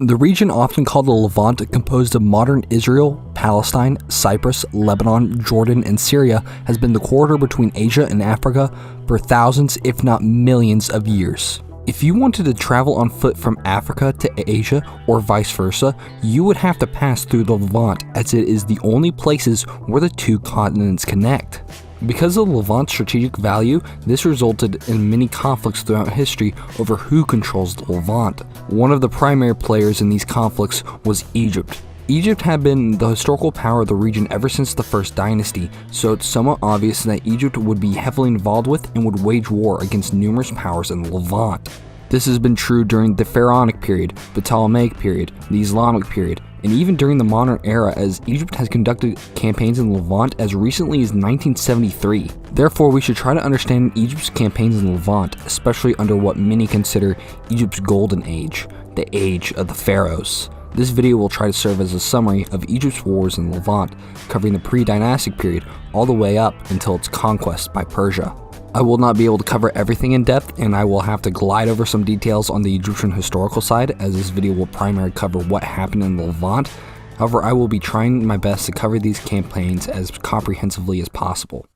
The region, often called the Levant, composed of modern Israel, Palestine, Cyprus, Lebanon, Jordan, and Syria, has been the corridor between Asia and Africa for thousands, if not millions, of years. If you wanted to travel on foot from Africa to Asia, or vice versa, you would have to pass through the Levant, as it is the only places where the two continents connect. Because of the Levant's strategic value, this resulted in many conflicts throughout history over who controls the Levant. One of the primary players in these conflicts was Egypt. Egypt had been the historical power of the region ever since the First Dynasty, so it's somewhat obvious that Egypt would be heavily involved with and would wage war against numerous powers in the Levant. This has been true during the Pharaonic period, the Ptolemaic period, the Islamic period, and even during the modern era, as Egypt has conducted campaigns in the Levant as recently as 1973. Therefore, we should try to understand Egypt's campaigns in the Levant, especially under what many consider Egypt's golden age, the age of the pharaohs. This video will try to serve as a summary of Egypt's wars in the Levant, covering the pre-dynastic period all the way up until its conquest by Persia. I will not be able to cover everything in depth, and I will have to glide over some details on the Egyptian historical side, as this video will primarily cover what happened in the Levant. However, I will be trying my best to cover these campaigns as comprehensively as possible.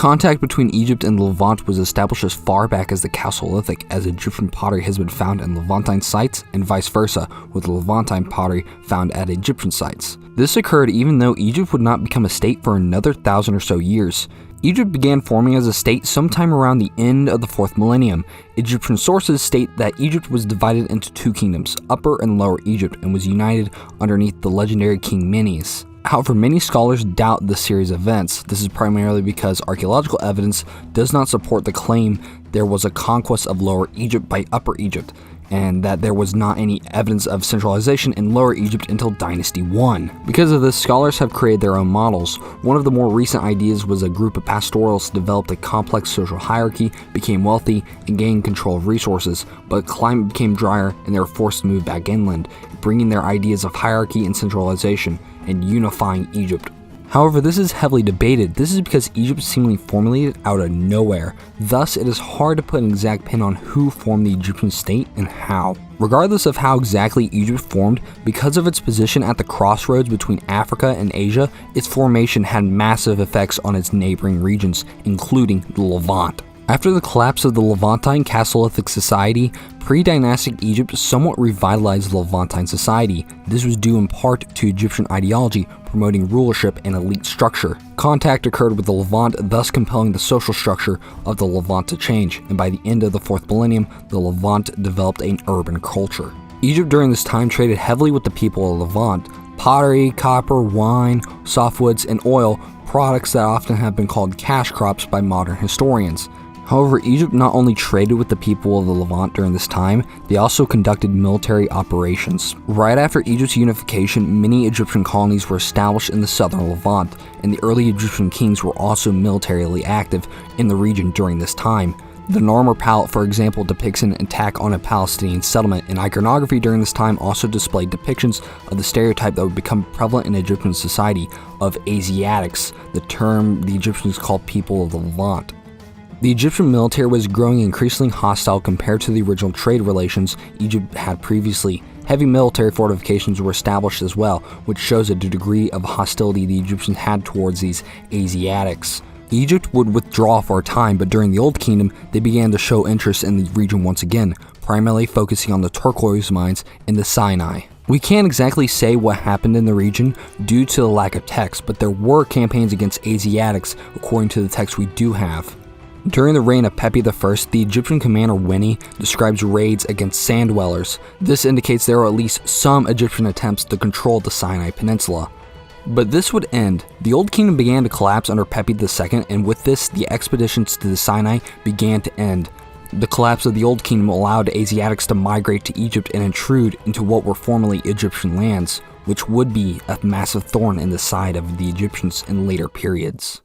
Contact between Egypt and the Levant was established as far back as the Chalcolithic, as Egyptian pottery has been found in Levantine sites, and vice versa, with Levantine pottery found at Egyptian sites. This occurred even though Egypt would not become a state for another 1,000 or so years. Egypt began forming as a state sometime around the end of the 4th millennium. Egyptian sources state that Egypt was divided into two kingdoms, Upper and Lower Egypt, and was united underneath the legendary King Menes. However, many scholars doubt this series of events. This is primarily because archaeological evidence does not support the claim there was a conquest of Lower Egypt by Upper Egypt, and that there was not any evidence of centralization in Lower Egypt until Dynasty 1. Because of this, scholars have created their own models. One of the more recent ideas was a group of pastoralists developed a complex social hierarchy, became wealthy, and gained control of resources, but climate became drier and they were forced to move back inland, bringing their ideas of hierarchy and centralization, and unifying Egypt. However, this is heavily debated. This is because Egypt seemingly formulated out of nowhere. Thus, it is hard to put an exact pin on who formed the Egyptian state and how. Regardless of how exactly Egypt formed, because of its position at the crossroads between Africa and Asia, its formation had massive effects on its neighboring regions, including the Levant. After the collapse of the Levantine Chalcolithic society, pre-dynastic Egypt somewhat revitalized the Levantine society. This was due in part to Egyptian ideology promoting rulership and elite structure. Contact occurred with the Levant, thus compelling the social structure of the Levant to change, and by the end of the 4th millennium, the Levant developed an urban culture. Egypt during this time traded heavily with the people of the Levant. Pottery, copper, wine, softwoods, and oil, products that often have been called cash crops by modern historians. However, Egypt not only traded with the people of the Levant during this time, they also conducted military operations. Right after Egypt's unification, many Egyptian colonies were established in the southern Levant, and the early Egyptian kings were also militarily active in the region during this time. The Narmer palette, for example, depicts an attack on a Palestinian settlement, and iconography during this time also displayed depictions of the stereotype that would become prevalent in Egyptian society of Asiatics, the term the Egyptians called people of the Levant. The Egyptian military was growing increasingly hostile compared to the original trade relations Egypt had previously. Heavy military fortifications were established as well, which shows a degree of hostility the Egyptians had towards these Asiatics. Egypt would withdraw for a time, but during the Old Kingdom, they began to show interest in the region once again, primarily focusing on the turquoise mines in the Sinai. We can't exactly say what happened in the region due to the lack of text, but there were campaigns against Asiatics according to the text we do have. During the reign of Pepi I, the Egyptian commander Winnie describes raids against sand dwellers. This indicates there were at least some Egyptian attempts to control the Sinai Peninsula. But this would end. The Old Kingdom began to collapse under Pepi II, and with this, the expeditions to the Sinai began to end. The collapse of the Old Kingdom allowed Asiatics to migrate to Egypt and intrude into what were formerly Egyptian lands, which would be a massive thorn in the side of the Egyptians in later periods.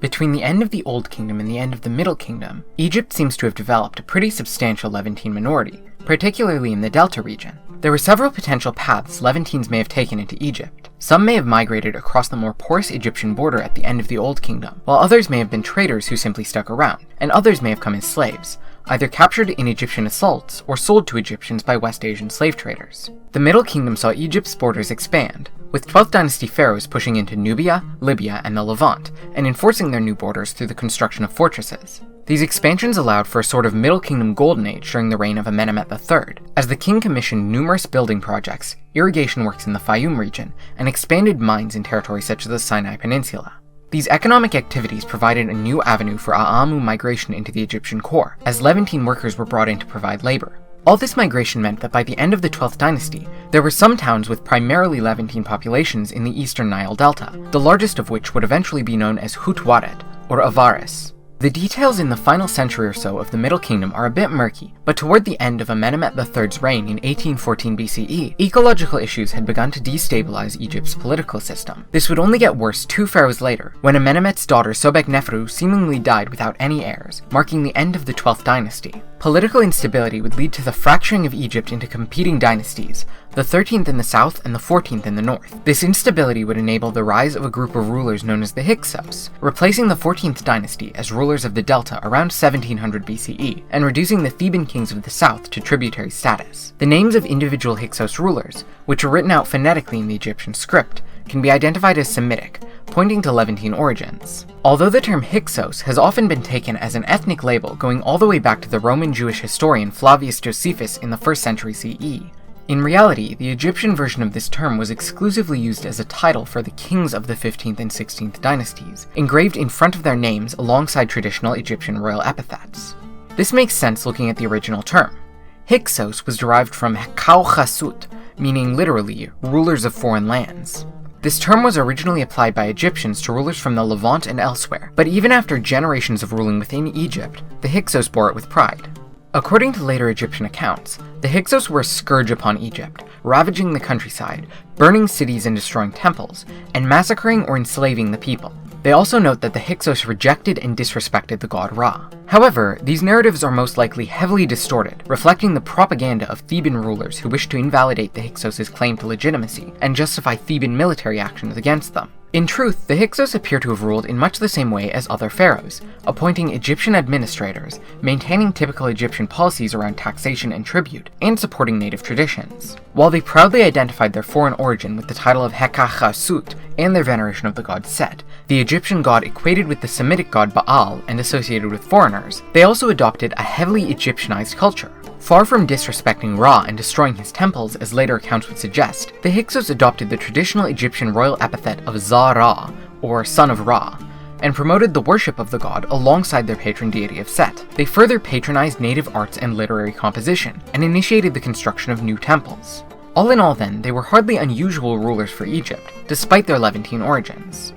Between the end of the Old Kingdom and the end of the Middle Kingdom, Egypt seems to have developed a pretty substantial Levantine minority, particularly in the Delta region. There were several potential paths Levantines may have taken into Egypt. Some may have migrated across the more porous Egyptian border at the end of the Old Kingdom, while others may have been traders who simply stuck around, and others may have come as slaves, either captured in Egyptian assaults or sold to Egyptians by West Asian slave traders. The Middle Kingdom saw Egypt's borders expand, with 12th dynasty pharaohs pushing into Nubia, Libya, and the Levant, and enforcing their new borders through the construction of fortresses. These expansions allowed for a sort of Middle Kingdom golden age during the reign of Amenemhet III, as the king commissioned numerous building projects, irrigation works in the Fayum region, and expanded mines in territories such as the Sinai Peninsula. These economic activities provided a new avenue for A'amu migration into the Egyptian core, as Levantine workers were brought in to provide labor. All this migration meant that by the end of the 12th dynasty, there were some towns with primarily Levantine populations in the eastern Nile Delta, the largest of which would eventually be known as Hutwaret, or Avaris. The details in the final century or so of the Middle Kingdom are a bit murky, but toward the end of Amenemhet III's reign in 1814 BCE, ecological issues had begun to destabilize Egypt's political system. This would only get worse 2 pharaohs later, when Amenemhet's daughter Sobek-Nefru seemingly died without any heirs, marking the end of the 12th dynasty. Political instability would lead to the fracturing of Egypt into competing dynasties, the 13th in the south and the 14th in the north. This instability would enable the rise of a group of rulers known as the Hyksos, replacing the 14th dynasty as rulers of the Delta around 1700 BCE, and reducing the Theban kings of the south to tributary status. The names of individual Hyksos rulers, which are written out phonetically in the Egyptian script, can be identified as Semitic, pointing to Levantine origins. Although the term Hyksos has often been taken as an ethnic label going all the way back to the Roman Jewish historian Flavius Josephus in the 1st century CE, in reality, the Egyptian version of this term was exclusively used as a title for the kings of the 15th and 16th dynasties, engraved in front of their names alongside traditional Egyptian royal epithets. This makes sense looking at the original term. Hyksos was derived from Hekau Chasut, meaning literally, rulers of foreign lands. This term was originally applied by Egyptians to rulers from the Levant and elsewhere, but even after generations of ruling within Egypt, the Hyksos bore it with pride. According to later Egyptian accounts, the Hyksos were a scourge upon Egypt, ravaging the countryside, burning cities and destroying temples, and massacring or enslaving the people. They also note that the Hyksos rejected and disrespected the god Ra. However, these narratives are most likely heavily distorted, reflecting the propaganda of Theban rulers who wished to invalidate the Hyksos' claim to legitimacy and justify Theban military actions against them. In truth, the Hyksos appear to have ruled in much the same way as other pharaohs, appointing Egyptian administrators, maintaining typical Egyptian policies around taxation and tribute, and supporting native traditions. While they proudly identified their foreign origin with the title of Hekachasut and their veneration of the god Set, the Egyptian god equated with the Semitic god Baal and associated with foreigners, they also adopted a heavily Egyptianized culture. Far from disrespecting Ra and destroying his temples, as later accounts would suggest, the Hyksos adopted the traditional Egyptian royal epithet of Za-Ra, or son of Ra, and promoted the worship of the god alongside their patron deity of Set. They further patronized native arts and literary composition, and initiated the construction of new temples. All in all then, they were hardly unusual rulers for Egypt, despite their Levantine origins.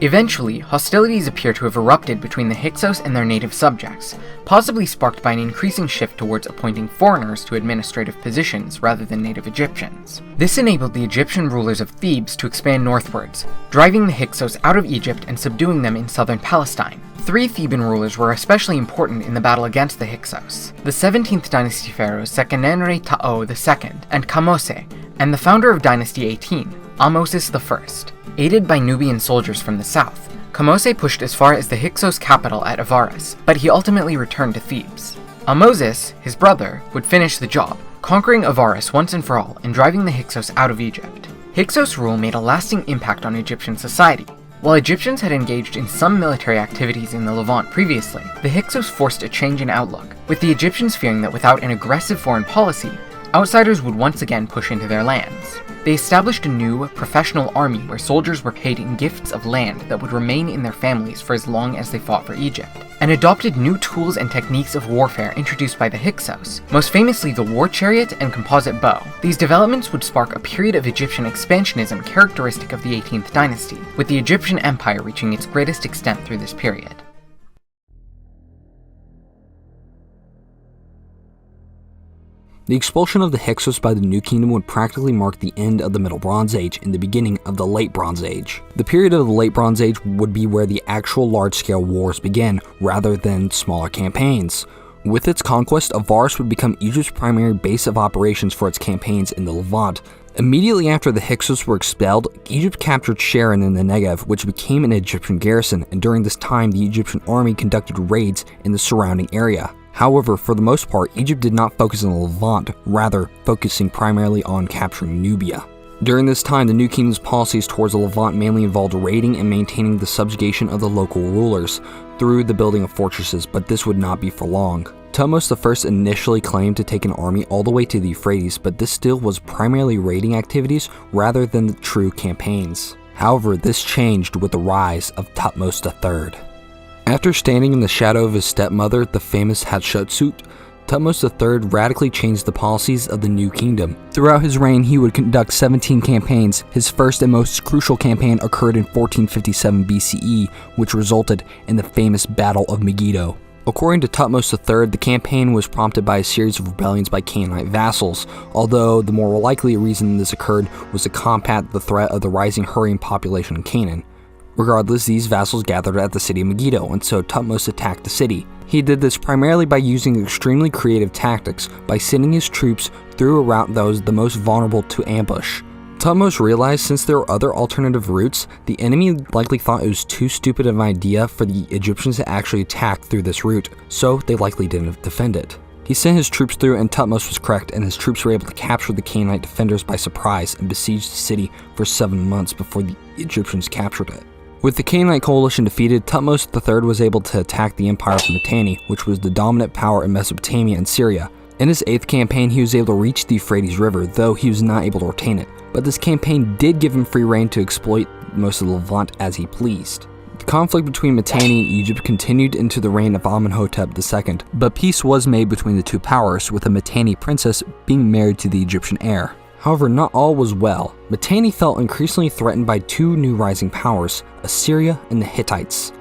Eventually, hostilities appear to have erupted between the Hyksos and their native subjects, possibly sparked by an increasing shift towards appointing foreigners to administrative positions rather than native Egyptians. This enabled the Egyptian rulers of Thebes to expand northwards, driving the Hyksos out of Egypt and subduing them in southern Palestine. 3 Theban rulers were especially important in the battle against the Hyksos: the 17th dynasty pharaohs Seqenenre Tao II and Kamose, and the founder of Dynasty 18, Ahmosis I. Aided by Nubian soldiers from the south, Kamose pushed as far as the Hyksos capital at Avaris, but he ultimately returned to Thebes. Ahmosis, his brother, would finish the job, conquering Avaris once and for all and driving the Hyksos out of Egypt. Hyksos rule made a lasting impact on Egyptian society. While Egyptians had engaged in some military activities in the Levant previously, the Hyksos forced a change in outlook, with the Egyptians fearing that without an aggressive foreign policy, outsiders would once again push into their lands. They established a new, professional army where soldiers were paid in gifts of land that would remain in their families for as long as they fought for Egypt, and adopted new tools and techniques of warfare introduced by the Hyksos, most famously the war chariot and composite bow. These developments would spark a period of Egyptian expansionism characteristic of the 18th dynasty, with the Egyptian empire reaching its greatest extent through this period. The expulsion of the Hyksos by the New Kingdom would practically mark the end of the Middle Bronze Age and the beginning of the Late Bronze Age. The period of the Late Bronze Age would be where the actual large-scale wars began, rather than smaller campaigns. With its conquest, Avaris would become Egypt's primary base of operations for its campaigns in the Levant, Immediately after the Hyksos were expelled, Egypt captured Sharon in the Negev, which became an Egyptian garrison, and during this time the Egyptian army conducted raids in the surrounding area. However, for the most part, Egypt did not focus on the Levant, rather focusing primarily on capturing Nubia. During this time, the new kingdom's policies towards the Levant mainly involved raiding and maintaining the subjugation of the local rulers through the building of fortresses, but this would not be for long. Thutmose I initially claimed to take an army all the way to the Euphrates, but this still was primarily raiding activities rather than the true campaigns. However, this changed with the rise of Thutmose III. After standing in the shadow of his stepmother, the famous Hatshepsut, Thutmose III radically changed the policies of the new kingdom. Throughout his reign, he would conduct 17 campaigns. His first and most crucial campaign occurred in 1457 BCE, which resulted in the famous Battle of Megiddo. According to Thutmose III, the campaign was prompted by a series of rebellions by Canaanite vassals, although the more likely reason this occurred was to combat the threat of the rising Hurrian population in Canaan. Regardless, these vassals gathered at the city of Megiddo, and so Thutmose attacked the city. He did this primarily by using extremely creative tactics, by sending his troops through a route that was the most vulnerable to ambush. Thutmose realized since there were other alternative routes, the enemy likely thought it was too stupid of an idea for the Egyptians to actually attack through this route, so they likely didn't defend it. He sent his troops through, and Thutmose was correct, and his troops were able to capture the Canaanite defenders by surprise and besiege the city for 7 months before the Egyptians captured it. With the Canaanite coalition defeated, Thutmose III was able to attack the empire of Mitanni, which was the dominant power in Mesopotamia and Syria. In his 8th campaign, he was able to reach the Euphrates River, though he was not able to retain it. But this campaign did give him free rein to exploit most of the Levant as he pleased. The conflict between Mitanni and Egypt continued into the reign of Amenhotep II, but peace was made between the two powers, with a Mitanni princess being married to the Egyptian heir. However, not all was well. Mitanni felt increasingly threatened by two new rising powers, Assyria and the Hittites.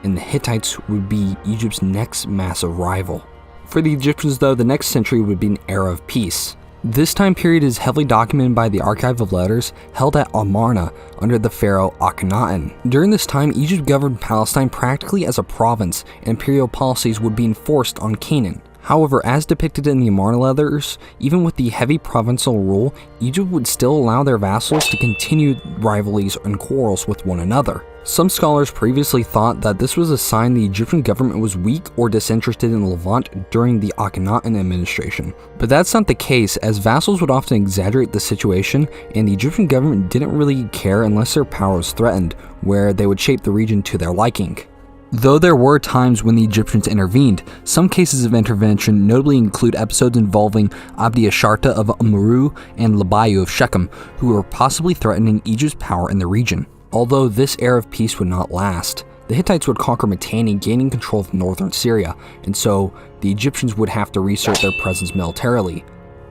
And the Hittites would be Egypt's next massive rival. For the Egyptians though, the next century would be an era of peace. This time period is heavily documented by the Archive of Letters held at Amarna under the pharaoh Akhenaten. During this time, Egypt governed Palestine practically as a province, and imperial policies would be enforced on Canaan. However, as depicted in the Amarna letters, even with the heavy provincial rule, Egypt would still allow their vassals to continue rivalries and quarrels with one another. Some scholars previously thought that this was a sign the Egyptian government was weak or disinterested in the Levant during the Akhenaten administration. But that's not the case, as vassals would often exaggerate the situation, and the Egyptian government didn't really care unless their power was threatened, where they would shape the region to their liking. Though there were times when the Egyptians intervened, some cases of intervention notably include episodes involving Abdi Asharta of Amuru and Labayu of Shechem, who were possibly threatening Egypt's power in the region. Although this era of peace would not last, the Hittites would conquer Mitanni, gaining control of northern Syria, and so the Egyptians would have to reassert their presence militarily.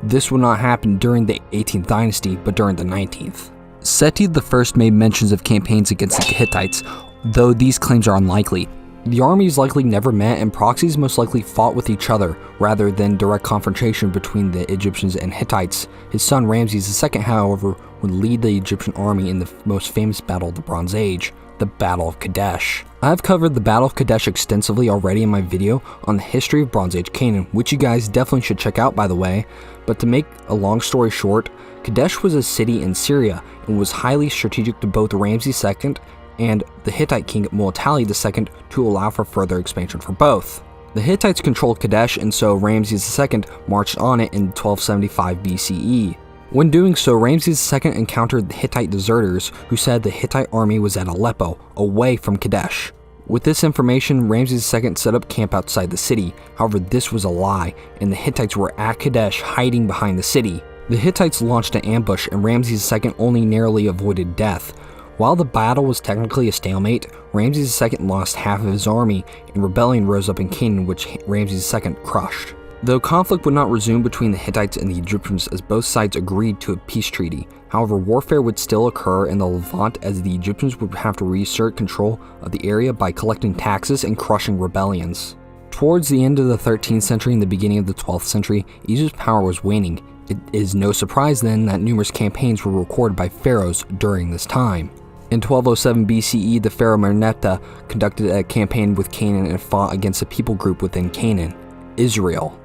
This would not happen during the 18th dynasty, but during the 19th. Seti I made mentions of campaigns against the Hittites, though these claims are unlikely. The armies likely never met, and proxies most likely fought with each other rather than direct confrontation between the Egyptians and Hittites. His son Ramses II, however, would lead the Egyptian army in the most famous battle of the Bronze Age, the Battle of Kadesh. I have covered the Battle of Kadesh extensively already in my video on the history of Bronze Age Canaan, which you guys definitely should check out by the way, but to make a long story short, Kadesh was a city in Syria and was highly strategic to both Ramses II and the Hittite king Muwatalli II to allow for further expansion for both. The Hittites controlled Kadesh, and so Ramses II marched on it in 1275 BCE. When doing so, Ramses II encountered the Hittite deserters who said the Hittite army was at Aleppo, away from Kadesh. With this information, Ramses II set up camp outside the city. However, this was a lie, and the Hittites were at Kadesh hiding behind the city. The Hittites launched an ambush, and Ramses II only narrowly avoided death. While the battle was technically a stalemate, Ramses II lost half of his army, and rebellion rose up in Canaan, which Ramses II crushed. Though conflict would not resume between the Hittites and the Egyptians as both sides agreed to a peace treaty, however, warfare would still occur in the Levant as the Egyptians would have to reassert control of the area by collecting taxes and crushing rebellions. Towards the end of the 13th century and the beginning of the 12th century, Egypt's power was waning. It is no surprise then that numerous campaigns were recorded by pharaohs during this time. In 1207 BCE, the pharaoh Merneptah conducted a campaign with Canaan and fought against a people group within Canaan, Israel.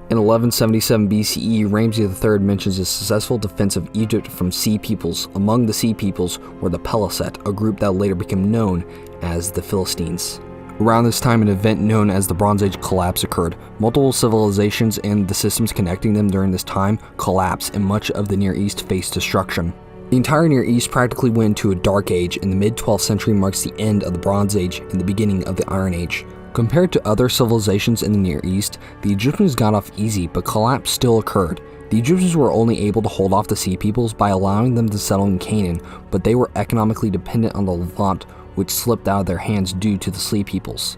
In 1177 BCE, Ramses III mentions a successful defense of Egypt from Sea Peoples. Among the Sea Peoples were the Peleset, a group that later became known as the Philistines. Around this time, an event known as the Bronze Age collapse occurred. Multiple civilizations and the systems connecting them during this time collapsed, and much of the Near East faced destruction. The entire Near East practically went into a dark age, and the mid-12th century marks the end of the Bronze Age and the beginning of the Iron Age. Compared to other civilizations in the Near East, the Egyptians got off easy, but collapse still occurred. The Egyptians were only able to hold off the Sea Peoples by allowing them to settle in Canaan, but they were economically dependent on the Levant, which slipped out of their hands due to the Sea Peoples.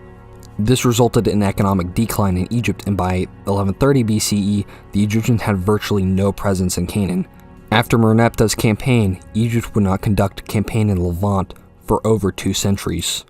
This resulted in economic decline in Egypt, and by 1130 BCE, the Egyptians had virtually no presence in Canaan. After Merneptah's campaign, Egypt would not conduct a campaign in Levant for over 2 centuries.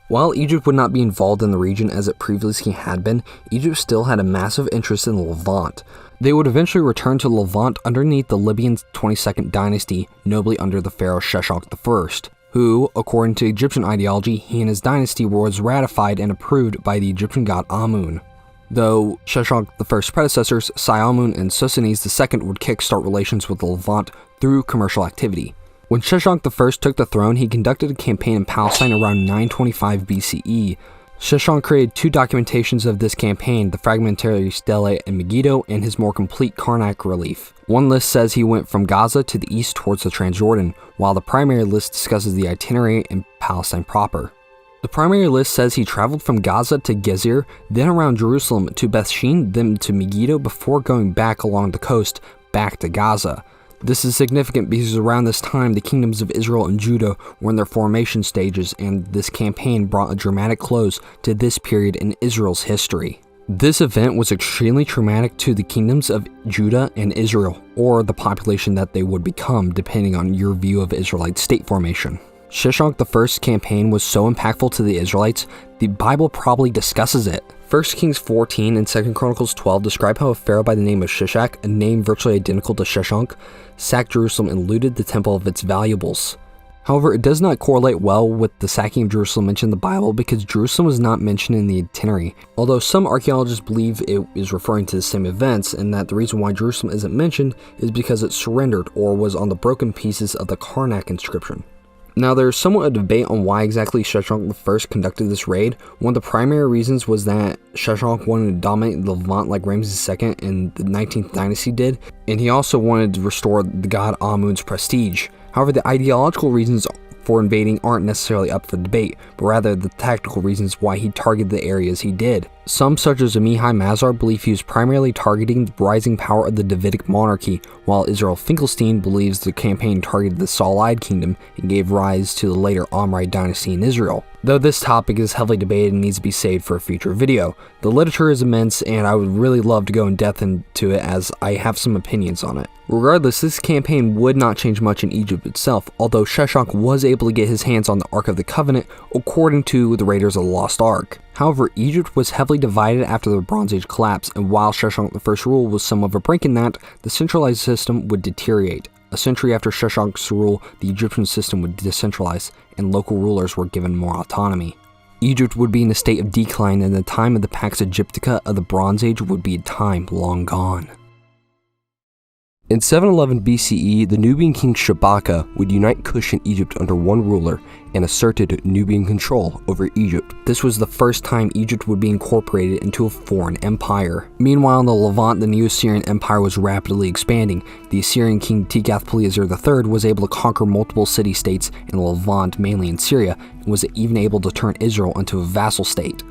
While Egypt would not be involved in the region as it previously had been, Egypt still had a massive interest in the Levant. They would eventually return to Levant underneath the Libyan 22nd dynasty, notably under the pharaoh Sheshonq I, who, according to Egyptian ideology, he and his dynasty was ratified and approved by the Egyptian god Amun. Though Sheshonq I's predecessors, Siamun and Sosiones II, would kickstart relations with the Levant through commercial activity. When Sheshonq I took the throne, he conducted a campaign in Palestine around 925 BCE. Sheshonq created 2 documentations of this campaign, the fragmentary stele in Megiddo and his more complete Karnak relief. One list says he went from Gaza to the east towards the Transjordan, while the primary list discusses the itinerary in Palestine proper. The primary list says he traveled from Gaza to Gezer, then around Jerusalem to Bethshean, then to Megiddo before going back along the coast, back to Gaza. This is significant because around this time, the kingdoms of Israel and Judah were in their formation stages, and this campaign brought a dramatic close to this period in Israel's history. This event was extremely traumatic to the kingdoms of Judah and Israel, or the population that they would become, depending on your view of Israelite state formation. Sheshonq I's campaign was so impactful to the Israelites, the Bible probably discusses it. 1 Kings 14 and 2 Chronicles 12 describe how a pharaoh by the name of Shishak, a name virtually identical to Sheshonq, sacked Jerusalem and looted the temple of its valuables. However, it does not correlate well with the sacking of Jerusalem mentioned in the Bible because Jerusalem was not mentioned in the itinerary, although some archaeologists believe it is referring to the same events, and that the reason why Jerusalem isn't mentioned is because it surrendered or was on the broken pieces of the Karnak inscription. Now, there's somewhat a debate on why exactly Sheshonq I conducted this raid. One of the primary reasons was that Sheshonq wanted to dominate the Levant like Ramses II in the 19th dynasty did, and he also wanted to restore the god Amun's prestige. However, the ideological reasons for invading aren't necessarily up for debate, but rather the tactical reasons why he targeted the areas he did. Some, such as Amihai Mazar, believe he was primarily targeting the rising power of the Davidic monarchy, while Israel Finkelstein believes the campaign targeted the Saulide kingdom and gave rise to the later Omride dynasty in Israel. Though this topic is heavily debated and needs to be saved for a future video. The literature is immense, and I would really love to go in depth into it as I have some opinions on it. Regardless, this campaign would not change much in Egypt itself, although Sheshonq was able to get his hands on the Ark of the Covenant according to the Raiders of the Lost Ark. However, Egypt was heavily divided after the Bronze Age collapse, and while Sheshonq I's rule was some of a break in that, the centralized system would deteriorate. A century after Sheshonq's rule, the Egyptian system would decentralize, and local rulers were given more autonomy. Egypt would be in a state of decline, and the time of the Pax Egyptica of the Bronze Age would be a time long gone. In 711 BCE, the Nubian king Shabaka would unite Kush and Egypt under one ruler and asserted Nubian control over Egypt. This was the first time Egypt would be incorporated into a foreign empire. Meanwhile, in the Levant, the new Assyrian Empire was rapidly expanding. The Assyrian king Tiglath-Pileser III was able to conquer multiple city-states in the Levant, mainly in Syria, and was even able to turn Israel into a vassal state.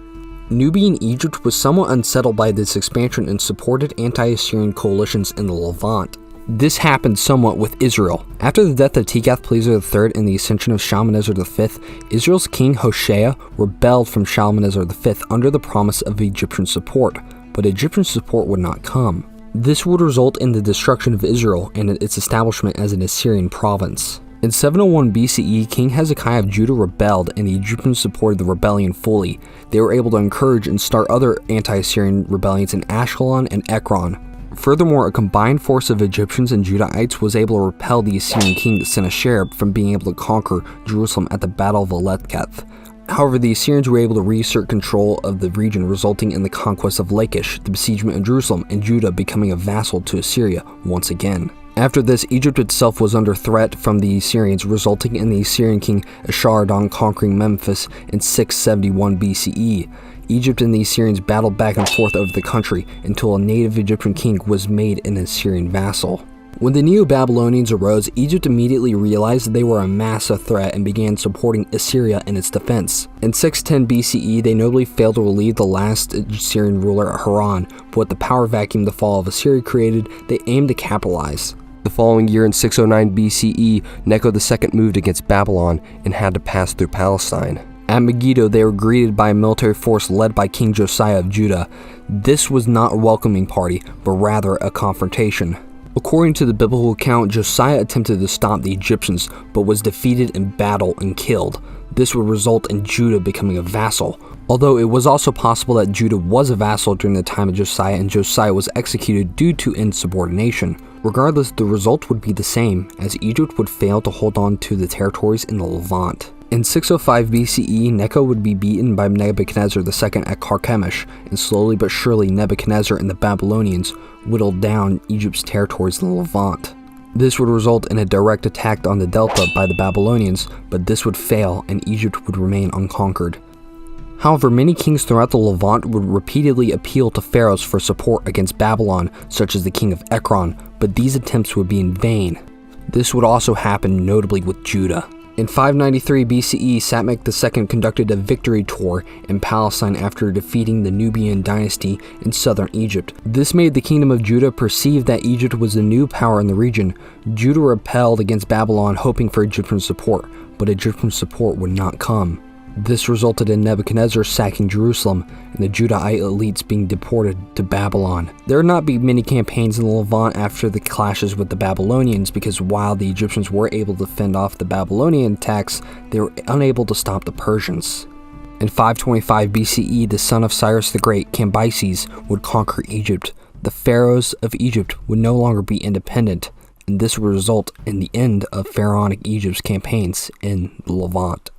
Nubian Egypt was somewhat unsettled by this expansion and supported anti-Assyrian coalitions in the Levant. This happened somewhat with Israel. After the death of Tiglath-Pileser III and the ascension of Shalmaneser V, Israel's king Hoshea rebelled from Shalmaneser V under the promise of Egyptian support, but Egyptian support would not come. This would result in the destruction of Israel and its establishment as an Assyrian province. In 701 BCE, King Hezekiah of Judah rebelled, and the Egyptians supported the rebellion fully. They were able to encourage and start other anti-Assyrian rebellions in Ashkelon and Ekron. Furthermore, a combined force of Egyptians and Judahites was able to repel the Assyrian king Sennacherib from being able to conquer Jerusalem at the Battle of Eletkath. However, the Assyrians were able to reassert control of the region, resulting in the conquest of Lachish, the besiegement of Jerusalem, and Judah becoming a vassal to Assyria once again. After this, Egypt itself was under threat from the Assyrians, resulting in the Assyrian king Esarhaddon conquering Memphis in 671 BCE. Egypt and the Assyrians battled back and forth over the country until a native Egyptian king was made an Assyrian vassal. When the Neo-Babylonians arose, Egypt immediately realized that they were a massive threat and began supporting Assyria in its defense. In 610 BCE, they notably failed to relieve the last Assyrian ruler, Haran, but with the power vacuum the fall of Assyria created, they aimed to capitalize. The following year in 609 BCE, Necho II moved against Babylon and had to pass through Palestine. At Megiddo, they were greeted by a military force led by King Josiah of Judah. This was not a welcoming party, but rather a confrontation. According to the biblical account, Josiah attempted to stop the Egyptians, but was defeated in battle and killed. This would result in Judah becoming a vassal. Although it was also possible that Judah was a vassal during the time of Josiah and Josiah was executed due to insubordination. Regardless, the result would be the same, as Egypt would fail to hold on to the territories in the Levant. In 605 BCE, Necho would be beaten by Nebuchadnezzar II at Carchemish, and slowly but surely Nebuchadnezzar and the Babylonians whittled down Egypt's territories in the Levant. This would result in a direct attack on the Delta by the Babylonians, but this would fail and Egypt would remain unconquered. However, many kings throughout the Levant would repeatedly appeal to pharaohs for support against Babylon, such as the king of Ekron, but these attempts would be in vain. This would also happen notably with Judah. In 593 BCE, Sathmech II conducted a victory tour in Palestine after defeating the Nubian dynasty in southern Egypt. This made the kingdom of Judah perceive that Egypt was the new power in the region. Judah repelled against Babylon, hoping for Egyptian support, but Egyptian support would not come. This resulted in Nebuchadnezzar sacking Jerusalem and the Judahite elites being deported to Babylon. There would not be many campaigns in the Levant after the clashes with the Babylonians, because while the Egyptians were able to fend off the Babylonian attacks, they were unable to stop the Persians. In 525 BCE, the son of Cyrus the Great, Cambyses, would conquer Egypt. The pharaohs of Egypt would no longer be independent, and this would result in the end of pharaonic Egypt's campaigns in the Levant.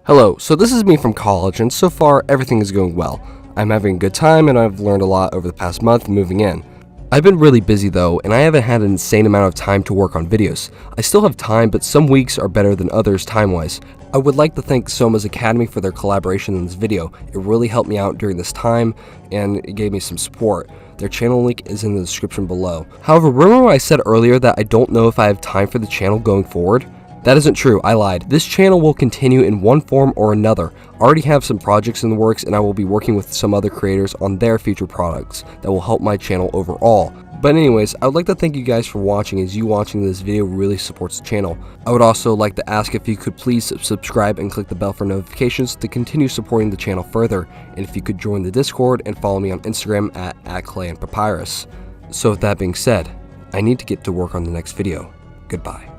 Hello, so this is me from college, and so far everything is going well. I'm having a good time and I've learned a lot over the past month moving in. I've been really busy though, and I haven't had an insane amount of time to work on videos. I still have time, but some weeks are better than others time-wise. I would like to thank Soma's Academy for their collaboration in this video. It really helped me out during this time, and it gave me some support. Their channel link is in the description below. However, remember what I said earlier that I don't know if I have time for the channel going forward? That isn't true, I lied. This channel will continue in one form or another. I already have some projects in the works, and I will be working with some other creators on their future products that will help my channel overall. But anyways, I would like to thank you guys for watching, as you watching this video really supports the channel. I would also like to ask if you could please subscribe and click the bell for notifications to continue supporting the channel further, and if you could join the Discord and follow me on Instagram at Clay and Papyrus. So with that being said, I need to get to work on the next video. Goodbye.